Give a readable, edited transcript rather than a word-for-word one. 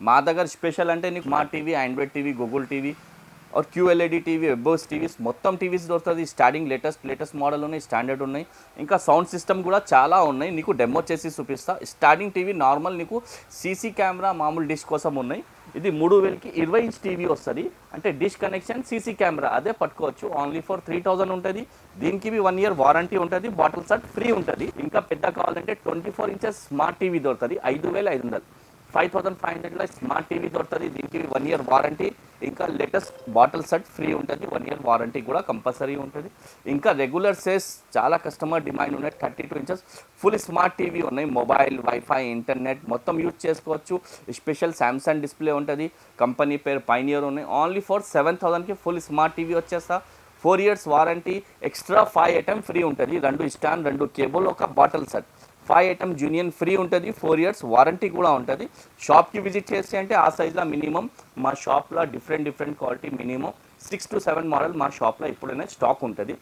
మా దగ్గర స్పెషల్ అంటే నీకు smart TV, Android TV, Google TV और QLED టీవీ, వెబ్బోస్ టీవీస్ మొత్తం టీవీస్ దొరుకుతుంది. స్టార్టింగ్ లేటెస్ట్ మోడల్ ఉన్నాయి, స్టాండర్డ్ ఉన్నాయి. ఇంకా సౌండ్ సిస్టమ్ కూడా చాలా ఉన్నాయి. నీకు డెమో చేసి చూపిస్తా. స్టార్టింగ్ టీవీ నార్మల్ నీకు సీసీ కెమెరా మామూలు డిష్ కోసం ఉన్నాయి. ఇది 3000కి 20 ఇంచ్ టీవీ వస్తుంది. అంటే డిష్ కనెక్షన్, సీసీ కెమెరా అదే పట్టుకోవచ్చు. ఓన్లీ ఫర్ 3000 ఉంటుంది. దీనికి 1 ఇయర్ వారంటీ ఉంటుంది. బాటిల్ సెట్ ఫ్రీ ఉంటుంది. ఇంకా పెద్ద కావాలంటే 24 ఇంచెస్ స్మార్ట్ టీవీ దొరుకుతుంది 5500. 5500లో స్మార్ట్ టీవీ దొరుకుతుంది. దీనికి 1 ఇయర్ వారంటీ. ఇంకా లేటెస్ట్ బాటిల్ సెట్ ఫ్రీ ఉంటుంది. 1 ఇయర్ వారంటీ కూడా కంపల్సరీ ఉంటుంది. ఇంకా రెగ్యులర్ సేస్ చాలా కస్టమర్ డిమాండ్ ఉన్నాయి. 32 ఇంచెస్ ఫుల్ స్మార్ట్ టీవీ ఉన్నాయి. మొబైల్, వైఫై, ఇంటర్నెట్ మొత్తం యూజ్ చేసుకోవచ్చు. స్పెషల్ శాంసంగ్ డిస్ప్లే ఉంటుంది. కంపెనీ పేరు పైనియర్ ఉన్నాయి. ఓన్లీ ఫర్ 7000కి ఫుల్ స్మార్ట్ టీవీ వచ్చేస్తా. 4 years warranty. Extra 5 item free ఉంటుంది. 2 స్టాండ్, 2 కేబుల్, ఒక బాటిల్ సెట్. 5 ఐటమ్ జూనియన్ ఫ్రీ ఉంటుంది. 4 ఇయర్స్ వారంటీ కూడా ఉంటుంది. షాప్కి విజిట్ చేసి అంటే ఆ సైజ్లో మినిమం మా షాప్లో different quality minimum 6 to 7 model మా షాప్లో ఎప్పుడైనా స్టాక్ ఉంటుంది.